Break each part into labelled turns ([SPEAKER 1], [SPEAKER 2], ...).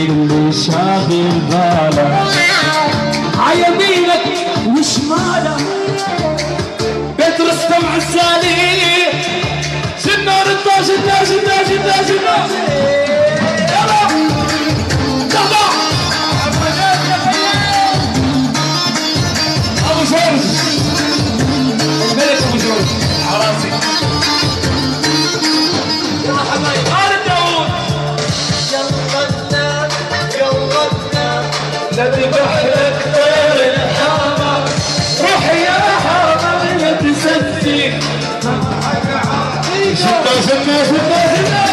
[SPEAKER 1] اللي شاغل بالك عيمينك وشمالك بيت رستم عزالي جنة رضا جنة جنة جنة جنة يلا طبع أبو جورج الملك أبو جورج عراسي يلا حبايب آل داوود يلا ننام يلا ننام نذبح لك طير الحمام روح يا حمام لا تسدي جنة جنة جنة جنة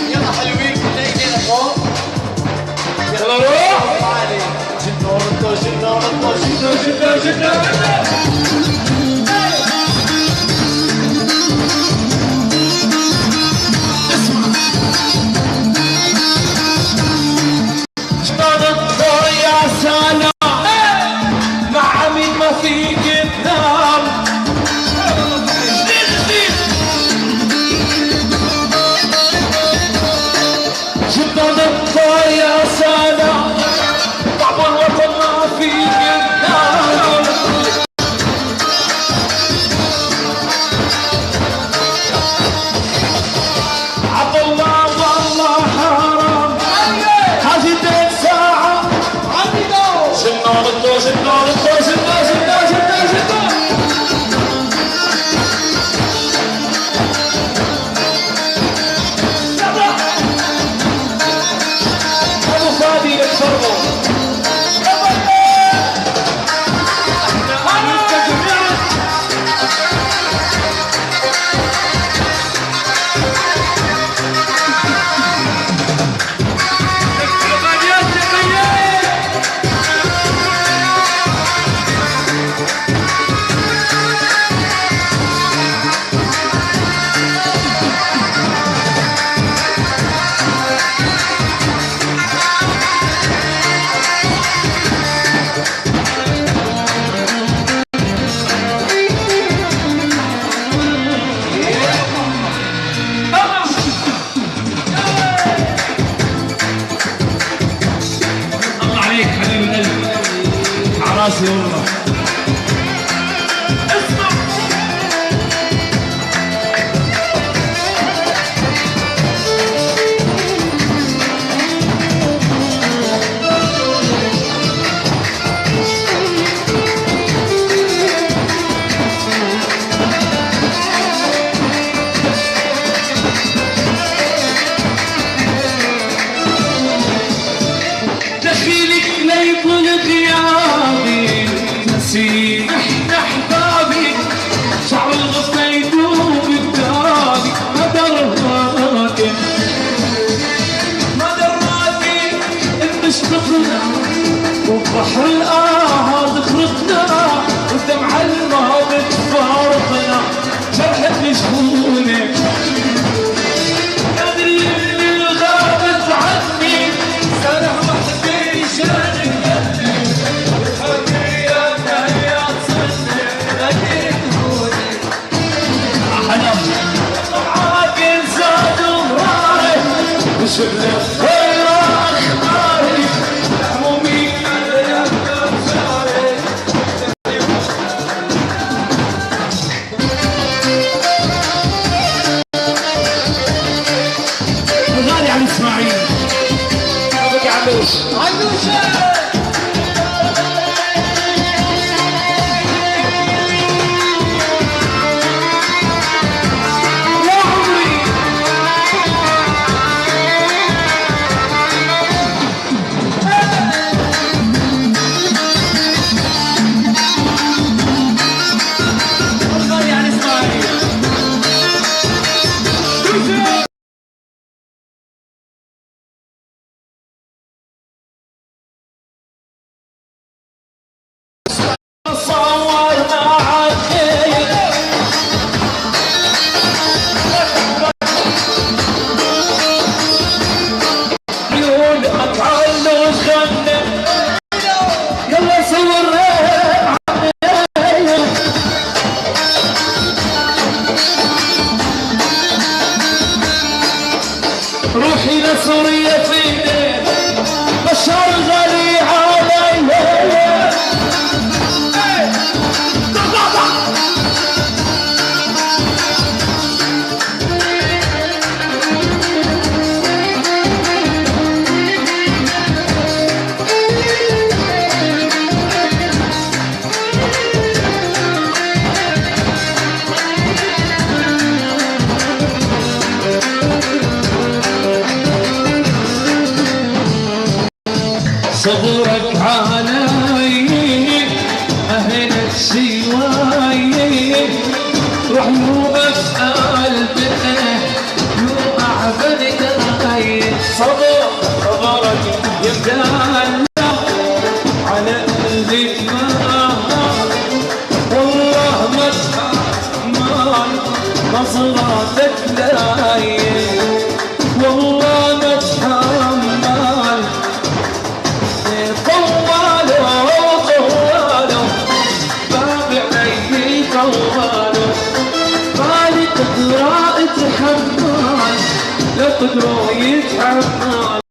[SPEAKER 1] يلا حلوين كلنا ايدينا فوق يلا روح جنة ورطة جنة ورطة جنة جنة جنة راسي والله اسمع دخيلك ليطل غيابي نسيت احنا احبابي شعر الغصن يدوب قدامي ما دراكي ان اشتقنا وبحر الآهات خرقنا والدمعة الماضي تفارقنا جرحت مشغولك ادري اللي غابت عني سنة وحدي شانك شفنا خير أخباري همومي يا أبصاري الغالي عن إسماعيل أبوك عموش عموشة روحي لسوريا فيني بشار غالي علي. صبرك علي أهلك سواي روح يوقف قلبك يوقع بدك صبرك يمدان على قلبك والله ما تحمل نظراتك لاي والله ما تحمل لا تقدروا يتحمل